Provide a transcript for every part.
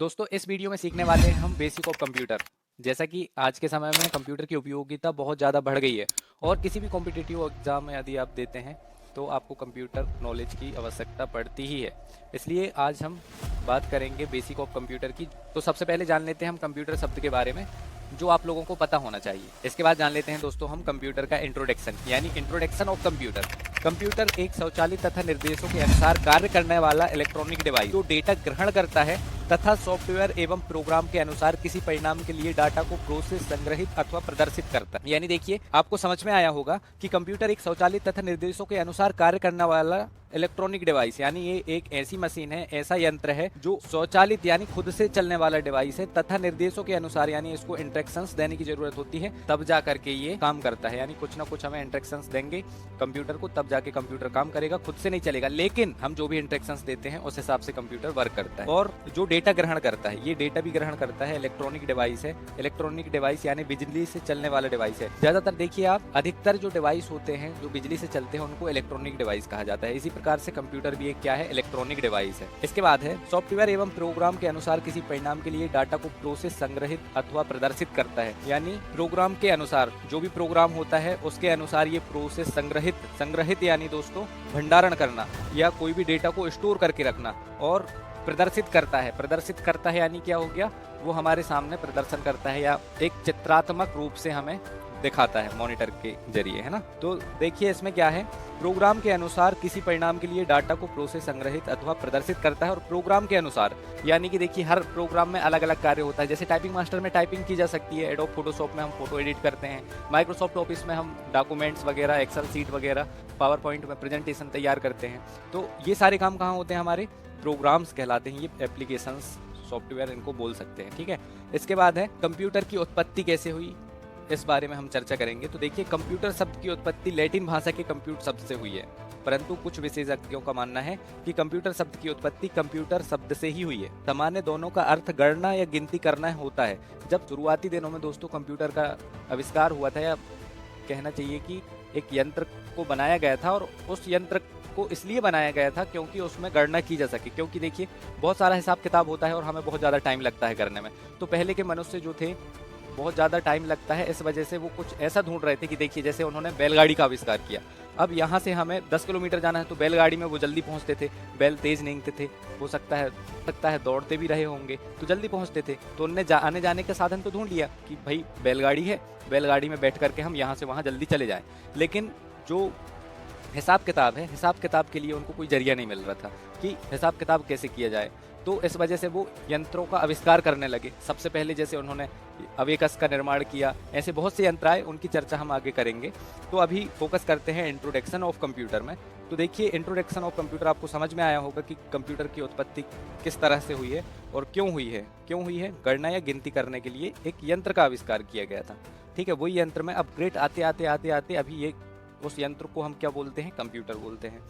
दोस्तों इस वीडियो में सीखने वाले हैं हम बेसिक ऑफ कंप्यूटर। जैसा कि आज के समय में कंप्यूटर की उपयोगिता बहुत ज़्यादा बढ़ गई है और किसी भी कॉम्पिटिटिव एग्जाम में यदि आप देते हैं तो आपको कंप्यूटर नॉलेज की आवश्यकता पड़ती ही है। इसलिए आज हम बात करेंगे बेसिक ऑफ कंप्यूटर की। तो सबसे पहले जान लेते हैं हम कंप्यूटर शब्द के बारे में, जो आप लोगों को पता होना चाहिए। इसके बाद जान लेते हैं दोस्तों हम कंप्यूटर का इंट्रोडक्शन, यानी इंट्रोडक्शन ऑफ कंप्यूटर। कंप्यूटर एक स्वचालित तथा निर्देशों के अनुसार कार्य करने वाला इलेक्ट्रॉनिक डिवाइस जो डेटा ग्रहण करता है तथा सॉफ्टवेयर एवं प्रोग्राम के अनुसार किसी परिणाम के लिए डाटा को प्रोसेस, संग्रहित अथवा प्रदर्शित करता है। यानी देखिए, आपको समझ में आया होगा कि कंप्यूटर एक स्वचालित तथा निर्देशों के अनुसार कार्य करने वाला इलेक्ट्रॉनिक डिवाइस, यानी ये एक ऐसी मशीन है, ऐसा यंत्र है जो स्वचालित यानी खुद से चलने वाला डिवाइस है तथा निर्देशों के अनुसार यानी इसको इंस्ट्रक्शंस देने की जरूरत होती है तब जा करके ये काम करता है। यानी कुछ ना कुछ हमें इंस्ट्रक्शंस देंगे कंप्यूटर को, तब जाके कंप्यूटर काम करेगा, खुद से नहीं चलेगा। लेकिन हम जो भी इंस्ट्रक्शंस देते हैं उस हिसाब से कंप्यूटर वर्क करता है। और जो डेटा ग्रहण करता है, ये डेटा भी ग्रहण करता है, इलेक्ट्रॉनिक डिवाइस है। इलेक्ट्रॉनिक डिवाइस यानी बिजली से चलने वाला डिवाइस है। ज्यादातर देखिए आप, अधिकतर जो डिवाइस होते हैं जो बिजली से चलते हैं उनको इलेक्ट्रॉनिक डिवाइस कहा जाता है। इसी प्रकार से कंप्यूटर भी एक क्या है, इलेक्ट्रॉनिक डिवाइस है। इसके बाद है सॉफ्टवेयर एवं प्रोग्राम के अनुसार किसी परिणाम के लिए डाटा को प्रोसेस, संग्रहित अथवा प्रदर्शित करता है। यानी प्रोग्राम के अनुसार, जो भी प्रोग्राम होता है उसके अनुसार ये प्रोसेस संग्रहित यानी दोस्तों भंडारण करना या कोई भी डेटा को स्टोर करके रखना, और प्रदर्शित करता है यानी क्या हो गया, वो हमारे सामने प्रदर्शन करता है या एक चित्रात्मक रूप से हमें दिखाता है मॉनिटर के जरिए, है ना। तो देखिए इसमें क्या है, प्रोग्राम के अनुसार किसी परिणाम के लिए डाटा को प्रोसेस, संग्रहित अथवा प्रदर्शित करता है। और प्रोग्राम के अनुसार यानी कि देखिए हर प्रोग्राम में अलग अलग कार्य होता है। जैसे टाइपिंग मास्टर में टाइपिंग की जा सकती है, एडोब फोटोशॉप में हम फोटो एडिट करते हैं, माइक्रोसॉफ्ट ऑफिस में हम डॉक्यूमेंट्स वगैरह, एक्सेल सीट वगैरह, पावर पॉइंट में प्रेजेंटेशन तैयार करते हैं। तो ये सारे काम कहाँ होते हैं, हमारे प्रोग्राम्स कहलाते हैं। ये एप्लीकेशंस, सॉफ्टवेयर इनको बोल सकते हैं, ठीक है। इसके बाद है कंप्यूटर की उत्पत्ति कैसे हुई, इस बारे में हम चर्चा करेंगे। तो देखिए, कंप्यूटर शब्द की उत्पत्ति लैटिन भाषा के कंप्यूट शब्द से हुई है, परंतु कुछ विशेषज्ञों का मानना है कि कंप्यूटर शब्द की उत्पत्ति कंप्यूटर शब्द से ही हुई है। सामान्य दोनों का अर्थ गणना या गिनती करना होता है। जब शुरुआती दिनों में दोस्तों कंप्यूटर का आविष्कार हुआ था, या कहना चाहिए कि एक यंत्र को बनाया गया था, और उस यंत्र को इसलिए बनाया गया था क्योंकि उसमें गणना की जा सके। क्योंकि देखिए बहुत सारा हिसाब किताब होता है और हमें बहुत ज़्यादा टाइम लगता है करने में। तो पहले के मनुष्य जो थे, बहुत ज़्यादा टाइम लगता है, इस वजह से वो कुछ ऐसा ढूंढ रहे थे कि देखिए जैसे उन्होंने बैलगाड़ी का आविष्कार किया। अब यहाँ से हमें 10 किलोमीटर जाना है तो बैलगाड़ी में वो जल्दी पहुँचते थे, बैल तेज नहीं थे, हो सकता है दौड़ते भी रहे होंगे तो जल्दी पहुँचते थे। तो उनने आने जाने का साधन तो ढूंढ लिया कि भाई बैलगाड़ी है, बैलगाड़ी में बैठ करके हम यहाँ से वहाँ जल्दी चले जाएँ। लेकिन जो हिसाब किताब है, हिसाब किताब के लिए उनको कोई जरिया नहीं मिल रहा था कि हिसाब किताब कैसे किया जाए। तो इस वजह से वो यंत्रों का आविष्कार करने लगे। सबसे पहले जैसे उन्होंने अवेकस का निर्माण किया, ऐसे बहुत से यंत्र आए, उनकी चर्चा हम आगे करेंगे। तो अभी फोकस करते हैं इंट्रोडक्शन ऑफ कंप्यूटर में। तो देखिए, इंट्रोडक्शन ऑफ कंप्यूटर आपको समझ में आया होगा कि कंप्यूटर की उत्पत्ति किस तरह से हुई है और क्यों हुई है। गणना या गिनती करने के लिए एक यंत्र का आविष्कार किया गया था, ठीक है। वही यंत्र में अपग्रेड आते अभी ये उस यंत्र को हम क्या बोलते हैं, कंप्यूटर बोलते हैं।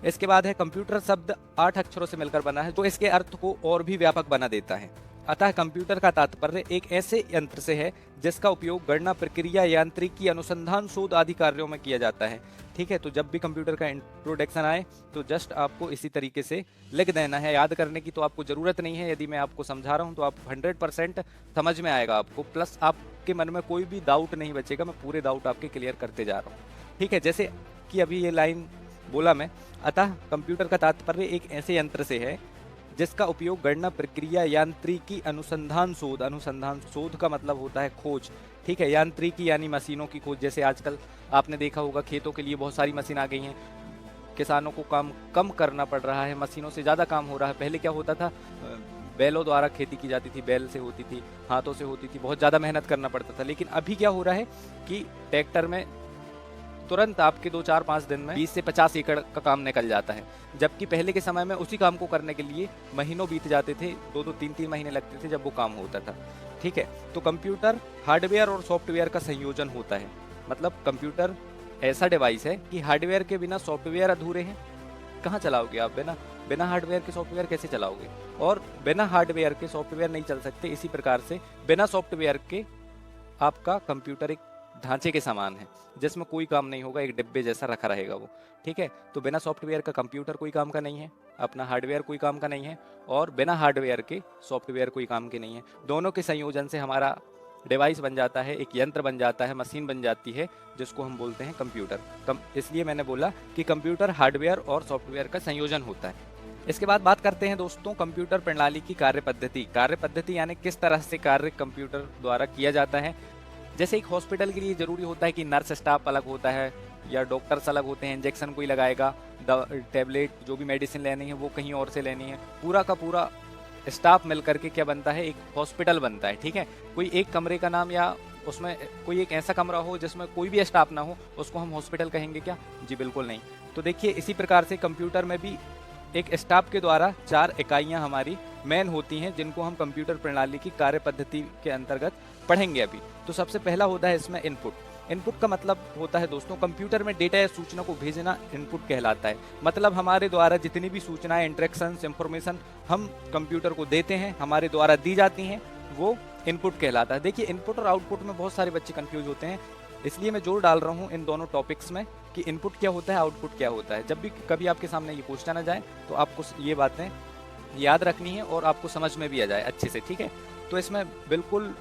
इसके बाद है कंप्यूटर शब्द 8 अक्षरों से मिलकर बना है, तो इसके अर्थ को और भी व्यापक बना देता है। अतः कंप्यूटर का तात्पर्य एक ऐसे यंत्र से है जिसका उपयोग गणना, प्रक्रिया, यांत्रिकी, अनुसंधान, शोध आदि कार्यों में किया जाता है, ठीक है। तो जब भी कंप्यूटर का इंट्रोडक्शन आए तो जस्ट आपको इसी तरीके से लिख देना है। याद करने की तो आपको ज़रूरत नहीं है, यदि मैं आपको समझा रहा हूँ तो आप 100% समझ में आएगा आपको, प्लस आपके मन में कोई भी डाउट नहीं बचेगा। मैं पूरे डाउट आपके क्लियर करते जा रहा हूँ, ठीक है। जैसे कि अभी ये लाइन बोला मैं, अतः कंप्यूटर का तात्पर्य एक ऐसे यंत्र से है जिसका उपयोग गणना, प्रक्रिया, यांत्रिकी, अनुसंधान शोध का मतलब होता है खोज, ठीक है। यांत्रिकी यानी मशीनों की खोज। जैसे आजकल आपने देखा होगा खेतों के लिए बहुत सारी मशीन आ गई हैं, किसानों को काम कम करना पड़ रहा है, मशीनों से ज़्यादा काम हो रहा है। पहले क्या होता था, बैलों द्वारा खेती की जाती थी, बैल से होती थी, हाथों से होती थी, बहुत ज़्यादा मेहनत करना पड़ता था। लेकिन अभी क्या हो रहा है कि ट्रैक्टर में तुरंत आपके 2-4-5 दिन में 20 से 50 एकड़ का काम निकल जाता है। जबकि पहले के समय में उसी काम को करने के लिए महीनों बीत जाते थे, 2-2, 3-3 महीने लगते थे जब वो काम होता था, ठीक है। तो कंप्यूटर हार्डवेयर और सॉफ्टवेयर का संयोजन होता है। मतलब कंप्यूटर ऐसा डिवाइस है कि हार्डवेयर के बिना सॉफ्टवेयर अधूरे हैं। कहाँ चलाओगे आप, बिना हार्डवेयर के सॉफ्टवेयर कैसे चलाओगे, और बिना हार्डवेयर के सॉफ्टवेयर नहीं चल सकते। इसी प्रकार से बिना सॉफ्टवेयर के आपका कंप्यूटर एक ढांचे के समान है, जिसमें कोई काम नहीं होगा, एक डिब्बे जैसा रखा रहेगा वो। ठीक है, तो बिना सॉफ्टवेयर का कंप्यूटर कोई काम का नहीं है, अपना हार्डवेयर कोई काम का नहीं है, और बिना हार्डवेयर के सॉफ्टवेयर कोई काम के नहीं है। दोनों के संयोजन से हमारा डिवाइस बन जाता है, एक यंत्र बन जाता है, मशीन बन जाती है, जिसको हम बोलते हैं कंप्यूटर। इसलिए मैंने बोला कि कंप्यूटर हार्डवेयर और सॉफ्टवेयर का संयोजन होता है। इसके बाद बात करते हैं दोस्तों कंप्यूटर प्रणाली की कार्य पद्धति। कार्य पद्धति यानी किस तरह से कार्य कंप्यूटर द्वारा किया जाता है। जैसे एक हॉस्पिटल के लिए जरूरी होता है कि नर्स स्टाफ अलग होता है या डॉक्टर्स अलग होते हैं, इंजेक्शन कोई लगाएगा, टैबलेट जो भी मेडिसिन लेनी है वो कहीं और से लेनी है, पूरा का पूरा स्टाफ मिल करके क्या बनता है, एक हॉस्पिटल बनता है। ठीक है, कोई एक कमरे का नाम या उसमें कोई एक ऐसा कमरा हो जिसमें कोई भी स्टाफ ना हो, उसको हम हॉस्पिटल कहेंगे क्या? जी बिल्कुल नहीं। तो देखिए इसी प्रकार से कंप्यूटर में भी एक स्टाफ के द्वारा 4 इकाइयां हमारी मेन होती हैं, जिनको हम कंप्यूटर प्रणाली की कार्य पद्धति के अंतर्गत पढ़ेंगे अभी। तो सबसे पहला होता है इसमें इनपुट। इनपुट का मतलब होता है दोस्तों कंप्यूटर में डेटा या सूचना को भेजना इनपुट कहलाता है। मतलब हमारे द्वारा जितनी भी सूचनाएं, इंटरेक्शंस, इंफॉर्मेशन हम कंप्यूटर को देते हैं, हमारे द्वारा दी जाती हैं, वो इनपुट कहलाता है। देखिए इनपुट और आउटपुट में बहुत सारे बच्चे कंफ्यूज होते हैं, इसलिए मैं जोर डाल रहा हूँ इन दोनों टॉपिक्स में कि इनपुट क्या होता है, आउटपुट क्या होता है। जब भी कभी आपके सामने ये क्वेश्चन आ जाए तो आपको ये बातें याद रखनी है और आपको समझ में भी आ जाए अच्छे से। ठीक है, तो इसमें बिल्कुल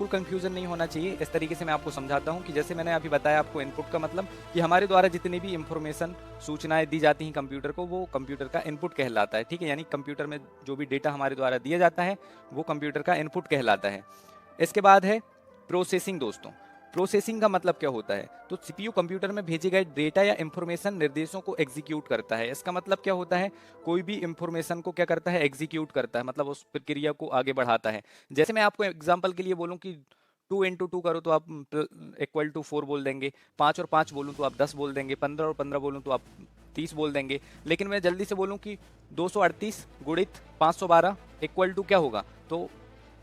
कंफ्यूजन नहीं होना चाहिए। इस तरीके से मैं आपको समझाता हूं कि जैसे मैंने अभी बताया आपको इनपुट का मतलब कि हमारे द्वारा जितनी भी इंफॉर्मेशन, सूचनाएं दी जाती हैं कंप्यूटर को, वो कंप्यूटर का इनपुट कहलाता है। ठीक है, यानी कंप्यूटर में जो भी डेटा हमारे द्वारा दिया जाता है वो कंप्यूटर का इनपुट कहलाता है। इसके बाद है प्रोसेसिंग। दोस्तों प्रोसेसिंग का मतलब क्या होता है? तो सीपीयू कंप्यूटर में भेजे गए डेटा या इंफॉर्मेशन निर्देशों को एग्जीक्यूट करता है। इसका मतलब क्या होता है? कोई भी इंफॉर्मेशन को क्या करता है? एग्जीक्यूट करता है, मतलब उस प्रक्रिया को आगे बढ़ाता है। जैसे मैं आपको एग्जांपल के लिए बोलूं कि 2 इंटू 2 करो तो आप इक्वल टू 4 बोल देंगे, 5 और 5 बोलूं तो आप 10 बोल देंगे, 15 और 15 बोलूं तो आप 30 बोल देंगे। लेकिन मैं जल्दी से बोलूं कि 238 गुणित 512 इक्वल टू क्या होगा, तो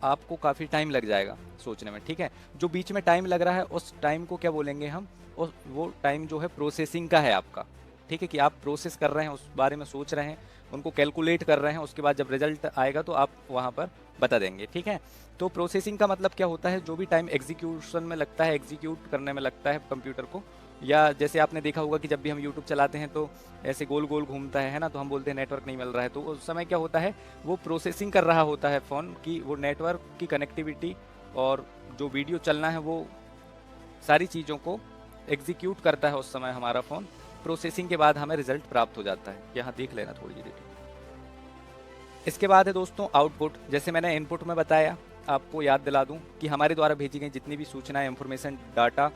आपको काफ़ी टाइम लग जाएगा सोचने में। ठीक है, जो बीच में टाइम लग रहा है उस टाइम को क्या बोलेंगे हम, वो टाइम जो है प्रोसेसिंग का है आपका। ठीक है, कि आप प्रोसेस कर रहे हैं, उस बारे में सोच रहे हैं, उनको कैलकुलेट कर रहे हैं, उसके बाद जब रिजल्ट आएगा तो आप वहाँ पर बता देंगे। ठीक है, तो प्रोसेसिंग का मतलब क्या होता है? जो भी टाइम एग्जीक्यूशन में लगता है, एग्जीक्यूट करने में लगता है कंप्यूटर को, या जैसे आपने देखा होगा कि जब भी हम यूट्यूब चलाते हैं तो ऐसे गोल गोल घूमता है ना, तो हम बोलते हैं नेटवर्क नहीं मिल रहा है, तो उस समय क्या होता है, वो प्रोसेसिंग कर रहा होता है फ़ोन की, वो नेटवर्क की कनेक्टिविटी और जो वीडियो चलना है वो सारी चीज़ों को एग्जीक्यूट करता है उस समय हमारा फ़ोन। प्रोसेसिंग के बाद हमें रिजल्ट प्राप्त हो जाता है। यहाँ देख लेना थोड़ी देर। इसके बाद है दोस्तों आउटपुट। जैसे मैंने इनपुट में बताया, आपको याद दिला दूं कि हमारे द्वारा भेजी गई जितनी भी सूचनाएं, इंफॉर्मेशन, डाटा,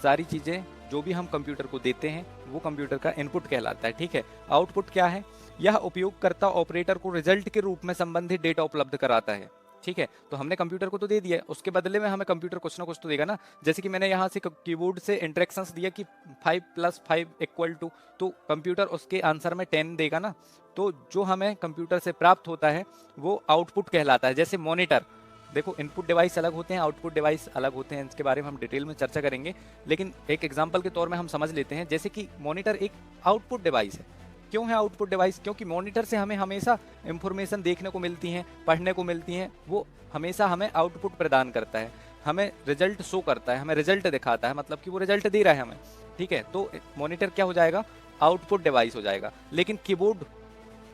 सारी चीज़ें जो भी हम कंप्यूटर को देते हैं वो कंप्यूटर का इनपुट कहलाता है। ठीक है, आउटपुट क्या है? यह उपयोगकर्ता ऑपरेटर को रिजल्ट के रूप में संबंधित डेटा उपलब्ध कराता है। ठीक है, तो हमने कंप्यूटर को तो दे दिया, उसके बदले में हमें कंप्यूटर कुछ ना कुछ तो देगा ना। जैसे कि मैंने यहाँ से कीबोर्ड से इंस्ट्रक्शंस दिया कि 5 + 5 इक्वल टू, तो कंप्यूटर उसके आंसर में 10 देगा ना। तो जो हमें कंप्यूटर से प्राप्त होता है वो आउटपुट कहलाता है। जैसे मॉनिटर, देखो इनपुट डिवाइस अलग होते हैं, आउटपुट डिवाइस अलग होते हैं, इसके बारे में हम डिटेल में चर्चा करेंगे, लेकिन एक एग्जांपल के तौर में हम समझ लेते हैं। जैसे कि मॉनिटर एक आउटपुट डिवाइस है। क्यों है आउटपुट डिवाइस? क्योंकि मॉनिटर से हमें हमेशा इंफॉर्मेशन देखने को मिलती हैं, पढ़ने को मिलती हैं, वो हमेशा हमें आउटपुट प्रदान करता है, हमें रिजल्ट शो करता है, हमें रिजल्ट दिखाता है, मतलब कि वो रिजल्ट दे रहा है हमें। ठीक है, तो मॉनिटर क्या हो जाएगा? आउटपुट डिवाइस हो जाएगा। लेकिन कीबोर्ड,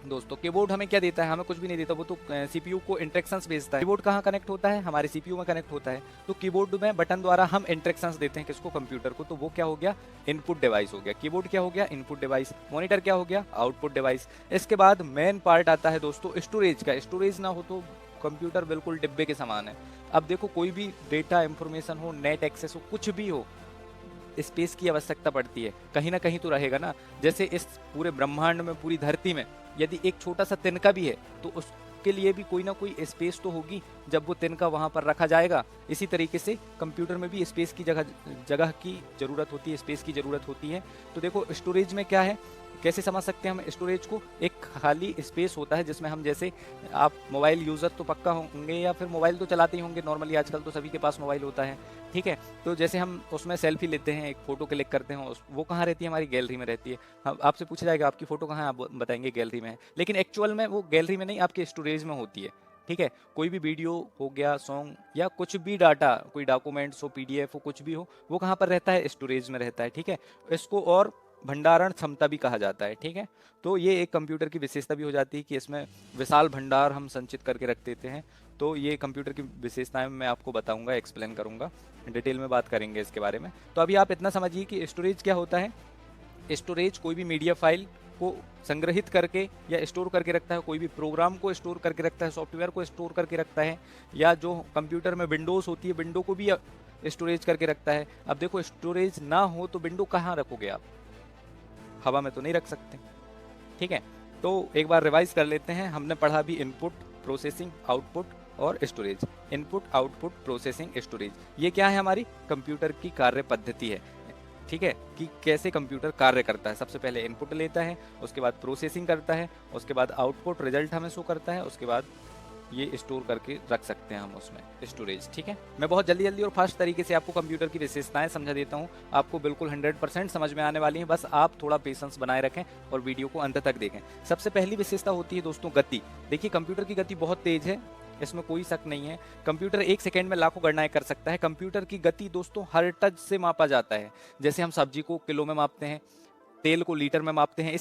दोस्तों कीबोर्ड हमें क्या देता है? हमें कुछ भी नहीं देता, वो तो सीपीयू को इंस्ट्रक्शंस भेजता है। कीबोर्ड कहाँ कनेक्ट होता है? हमारे सीपीयू में कनेक्ट होता है। तो कीबोर्ड में बटन द्वारा हम इंस्ट्रक्शंस देते हैं किसको? कंप्यूटर को। तो वो क्या हो गया? इनपुट डिवाइस हो गया। कीबोर्ड क्या हो गया? Input device. मॉनिटर क्या हो गया? Output device. इसके बाद मेन पार्ट आता है दोस्तों स्टोरेज का। स्टोरेज ना हो तो कंप्यूटर बिल्कुल डिब्बे के समान है। अब देखो कोई भी डेटा, इंफॉर्मेशन हो, नेट एक्सेस हो, कुछ भी हो, स्पेस की आवश्यकता पड़ती है, कहीं ना कहीं तो रहेगा ना। जैसे इस पूरे ब्रह्मांड में, पूरी धरती में यदि एक छोटा सा तिनका भी है तो उसके लिए भी कोई ना कोई स्पेस तो होगी जब वो तिनका वहाँ पर रखा जाएगा। इसी तरीके से कंप्यूटर में भी स्पेस की जगह की ज़रूरत होती है, स्पेस की ज़रूरत होती है। तो देखो स्टोरेज में क्या है, कैसे समझ सकते हैं हम स्टोरेज को? एक खाली स्पेस होता है जिसमें हम, जैसे आप मोबाइल यूज़र तो पक्का होंगे या फिर मोबाइल तो चलाते ही होंगे नॉर्मली, आजकल तो सभी के पास मोबाइल होता है। ठीक है, तो जैसे हम उसमें सेल्फी लेते हैं, एक फ़ोटो क्लिक करते हैं, वो कहाँ रहती है? हमारी गैलरी में रहती है। हम आपसे पूछा जाएगा आपकी फ़ोटो कहाँ है, आप बताएंगे गैलरी में है, लेकिन एक्चुअल में वो गैलरी में नहीं, आपके स्टोरेज में होती है। ठीक है। कोई भी वीडियो हो गया, सॉन्ग या कुछ भी डाटा, कोई डॉक्यूमेंट्स हो, पीडीएफ हो, कुछ भी हो, वो कहाँ पर रहता है? स्टोरेज में रहता है। ठीक है। इसको और भंडारण क्षमता भी कहा जाता है। ठीक है। तो ये एक कंप्यूटर की विशेषता भी हो जाती है कि इसमें विशाल भंडार हम संचित करके रख देते हैं। तो ये कंप्यूटर की विशेषताएं मैं आपको बताऊंगा, एक्सप्लेन करूंगा, डिटेल में बात करेंगे इसके बारे में। तो अभी आप इतना समझिए कि स्टोरेज क्या होता है। स्टोरेज कोई भी मीडिया फाइल को संग्रहित करके या स्टोर करके रखता है, कोई भी प्रोग्राम को स्टोर करके रखता है, सॉफ्टवेयर को स्टोर करके रखता है, या जो कंप्यूटर में विंडोज़ होती है, विंडो को भी स्टोरेज करके रखता है। अब देखो, स्टोरेज ना हो तो विंडो कहाँ रखोगे आप? हवा में तो नहीं रख सकते। ठीक है। तो एक बार रिवाइज कर लेते हैं। हमने पढ़ा भी इनपुट, प्रोसेसिंग, आउटपुट और storage. Input, output, processing, storage, ये क्या है? हमारी कंप्यूटर की कार्य पद्धति है। ठीक है, कि कैसे कंप्यूटर कार्य करता है। सबसे पहले इनपुट लेता है, उसके बाद प्रोसेसिंग करता है, उसके बाद आउटपुट रिजल्ट हमें शो करता है, उसके बाद ये स्टोर करके रख सकते हैं हम उसमें, स्टोरेज। ठीक है। मैं बहुत जल्दी जल्दी और फास्ट तरीके से आपको कंप्यूटर की विशेषताएं समझा देता हूं। आपको बिल्कुल 100% समझ में आने वाली है, बस आप थोड़ा पेशेंस बनाए रखें और वीडियो को अंत तक देखें। सबसे पहली विशेषता होती है दोस्तों गति। देखिए, कंप्यूटर की गति बहुत तेज है, इसमें कोई शक नहीं है। कंप्यूटर 1 सेकेंड में लाखों गणनाएं कर सकता है। कंप्यूटर की गति दोस्तों हर टच से मापा जाता है। जैसे हम सब्जी को किलो में मापते हैं, तेल को लीटर में मापते हैं,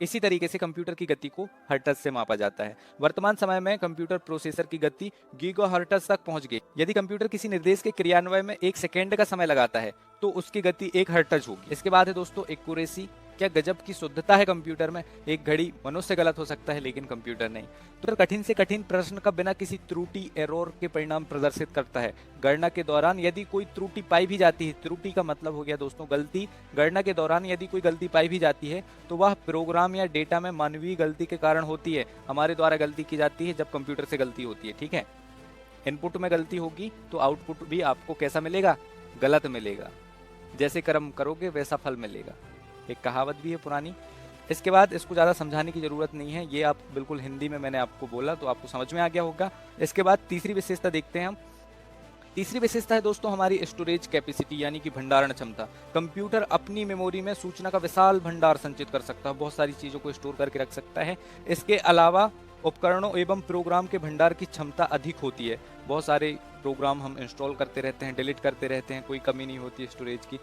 इसी तरीके से कंप्यूटर की गति को हर्ट्ज से मापा जाता है। वर्तमान समय में कंप्यूटर प्रोसेसर की गति गीगाहर्ट्ज तक पहुंच गई। यदि कंप्यूटर किसी निर्देश के क्रियान्वयन में 1 सेकेंड का समय लगाता है तो उसकी गति 1 हर्ट्ज होगी। इसके बाद है दोस्तों एक्यूरेसी। क्या गजब की शुद्धता है कंप्यूटर में। एक घड़ी मनुष्य गलत हो सकता है लेकिन कंप्यूटर नहीं। तो कठिन से कठिन प्रश्न का बिना किसी त्रुटि, एरर के परिणाम प्रदर्शित करता है। गणना के दौरान यदि कोई त्रुटि पाई भी जाती है, त्रुटि का मतलब हो गया दोस्तों गलती। गणना के दौरान यदि कोई गलती पाई भी जाती है तो वह प्रोग्राम या डेटा में मानवीय गलती के कारण होती है। हमारे द्वारा गलती की जाती है जब कंप्यूटर से गलती होती है। ठीक है। इनपुट में गलती होगी तो आउटपुट भी आपको कैसा मिलेगा? गलत मिलेगा। जैसे कर्म करोगे वैसा फल मिलेगा, एक कहावत भी है पुरानी। इसके बाद इसको ज़्यादा समझाने की ज़रूरत नहीं है, ये आप बिल्कुल हिंदी में मैंने आपको बोला तो आपको समझ में आ गया होगा। इसके बाद तीसरी विशेषता देखते हैं हम। तीसरी विशेषता है दोस्तों हमारी स्टोरेज कैपेसिटी, यानी कि भंडारण क्षमता। कंप्यूटर अपनी मेमोरी में सूचना का विशाल भंडार संचित कर सकता है, बहुत सारी चीज़ों को स्टोर करके रख सकता है। इसके अलावा उपकरणों एवं प्रोग्राम के भंडार की क्षमता अधिक होती है। बहुत सारे प्रोग्राम हम इंस्टॉल करते रहते हैं, डिलीट करते रहते हैं, कोई कमी नहीं होती स्टोरेज की।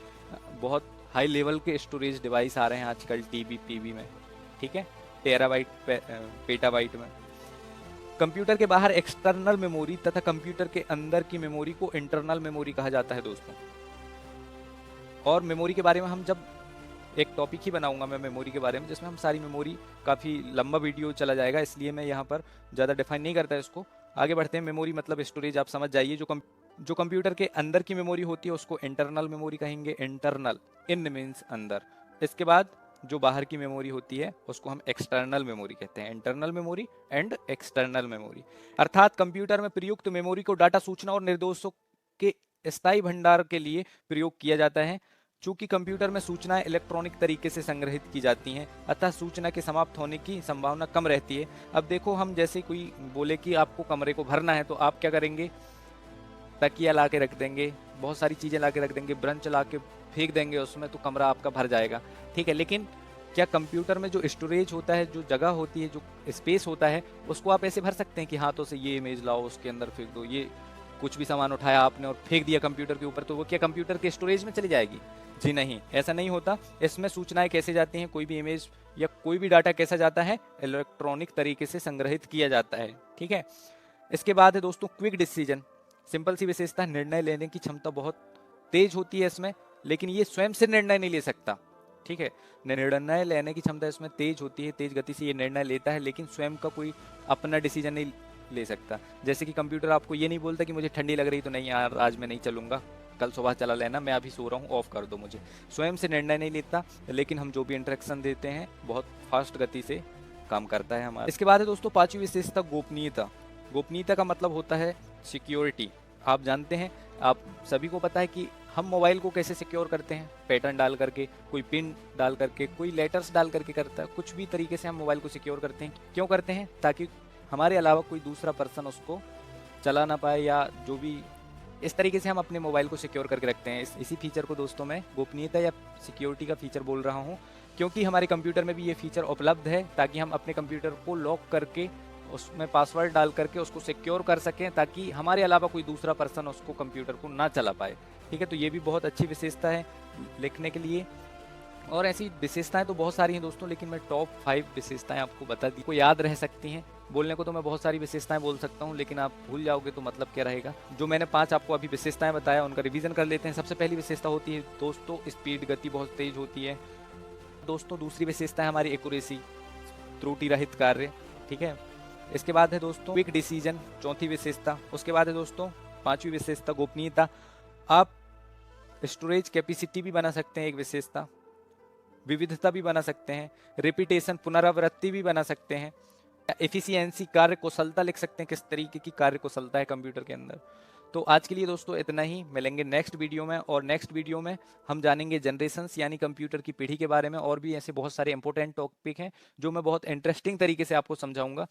बहुत हाई लेवल के स्टोरेज डिवाइस आ रहे हैं आजकल टीबी पीबी में। ठीक है, टेराबाइट पेटाबाइट में। कंप्यूटर के बाहर एक्सटर्नल मेमोरी तथा कंप्यूटर के अंदर की मेमोरी को इंटरनल मेमोरी कहा जाता है दोस्तों। और मेमोरी के बारे में हम जब एक टॉपिक ही बनाऊंगा मैं मेमोरी के बारे में, जिसमें हम सारी मेमोरी, काफ़ी लंबा वीडियो चला जाएगा, इसलिए मैं यहाँ पर ज़्यादा डिफाइन नहीं करता इसको। आगे बढ़ते हैं। मेमोरी मतलब स्टोरेज आप समझ जाइए। जो कंप्यूटर के अंदर की मेमोरी होती है उसको इंटरनल मेमोरी कहेंगे। इंटरनल, इन मीन्स अंदर। इसके बाद जो बाहर की मेमोरी होती है उसको हम एक्सटर्नल मेमोरी कहते हैं। Internal memory and external memory, अर्थात कंप्यूटर में प्रयुक्त मेमोरी को डाटा, सूचना और निर्देशों के स्थायी भंडार के लिए प्रयोग किया जाता है। चूंकि कंप्यूटर में सूचनाएं इलेक्ट्रॉनिक तरीके से संग्रहित की जाती हैं, अतः सूचना के समाप्त होने की संभावना कम रहती है। अब देखो, हम जैसे कोई बोले कि आपको कमरे को भरना है तो आप क्या करेंगे? तकिया ला के रख देंगे, बहुत सारी चीज़ें ला के रख देंगे, ब्रंच ला के फेंक देंगे उसमें, तो कमरा आपका भर जाएगा। ठीक है। लेकिन क्या कंप्यूटर में जो स्टोरेज होता है, जो जगह होती है, जो स्पेस होता है, उसको आप ऐसे भर सकते हैं कि हाथों से ये इमेज लाओ, उसके अंदर फेंक दो, ये कुछ भी सामान उठाया आपने और फेंक दिया कंप्यूटर के ऊपर, तो वो क्या कंप्यूटर के स्टोरेज में चली जाएगी? जी नहीं, ऐसा नहीं होता। इसमें सूचनाएं कैसे जाती हैं, कोई भी इमेज या कोई भी डाटा कैसा जाता है? इलेक्ट्रॉनिक तरीके से संग्रहित किया जाता है। ठीक है। इसके बाद है दोस्तों क्विक डिसीजन। सिंपल सी विशेषता, निर्णय लेने की क्षमता बहुत तेज होती है इसमें, लेकिन ये स्वयं से निर्णय नहीं ले सकता। ठीक है। निर्णय लेने की क्षमता इसमें तेज होती है, तेज गति से ये निर्णय लेता है, लेकिन स्वयं का कोई अपना डिसीजन नहीं ले सकता। जैसे कि कंप्यूटर आपको ये नहीं बोलता कि मुझे ठंडी लग रही तो नहीं यार आज मैं नहीं चलूंगा, कल सुबह चला लेना, मैं अभी सो रहा हूँ, ऑफ कर दो मुझे। स्वयं से निर्णय नहीं लेता, लेकिन हम जो भी इंटरेक्शन देते हैं बहुत फास्ट गति से काम करता है हमारा। इसके बाद है दोस्तों पांचवी विशेषता, गोपनीयता। गोपनीयता का मतलब होता है सिक्योरिटी। आप जानते हैं, आप सभी को पता है कि हम मोबाइल को कैसे सिक्योर करते हैं? पैटर्न डाल करके, कोई पिन डाल करके, कोई लेटर्स डाल करके करता है। कुछ भी तरीके से हम मोबाइल को सिक्योर करते हैं। क्यों करते हैं? ताकि हमारे अलावा कोई दूसरा पर्सन उसको चला ना पाए, या जो भी इस तरीके से हम अपने मोबाइल को सिक्योर करके रखते हैं। इसी फीचर को दोस्तों मैं गोपनीयता या सिक्योरिटी का फीचर बोल रहा हूँ, क्योंकि हमारे कंप्यूटर में भी ये फीचर उपलब्ध है, ताकि हम अपने कंप्यूटर को लॉक करके उसमें पासवर्ड डाल करके उसको सिक्योर कर सकें, ताकि हमारे अलावा कोई दूसरा पर्सन उसको कंप्यूटर को ना चला पाए। ठीक है, तो ये भी बहुत अच्छी विशेषता है लिखने के लिए। और ऐसी विशेषताएं तो बहुत सारी हैं दोस्तों, लेकिन मैं टॉप 5 विशेषताएं आपको बता दी, को याद रह सकती हैं। बोलने को तो मैं बहुत सारी विशेषताएं बोल सकता हूं, लेकिन आप भूल जाओगे तो मतलब क्या रहेगा। जो मैंने 5 आपको अभी विशेषताएं बताया, उनका रिवीजन कर लेते हैं। सबसे पहली विशेषता होती है दोस्तों स्पीड, गति बहुत तेज होती है दोस्तों। दूसरी विशेषता है हमारी एक्यूरेसी, त्रुटि रहित कार्य। ठीक है, इसके बाद है दोस्तों क्विक डिसीजन, चौथी विशेषता। उसके बाद है दोस्तों 5वीं विशेषता गोपनीयता। आप स्टोरेज कैपेसिटी भी बना सकते हैं एक विशेषता, विविधता भी बना सकते हैं, रिपीटेशन पुनरावृत्ति भी बना सकते हैं, एफिशिएंसी कार्य कुशलता लिख सकते हैं, किस तरीके की कार्य कुशलता है कंप्यूटर के अंदर। तो आज के लिए दोस्तों इतना ही, मिलेंगे नेक्स्ट वीडियो में। और नेक्स्ट वीडियो में हम जानेंगे जनरेशंस यानी कंप्यूटर की पीढ़ी के बारे में, और भी ऐसे बहुत सारे इंपॉर्टेंट टॉपिक हैं जो मैं बहुत इंटरेस्टिंग तरीके से आपको समझाऊंगा।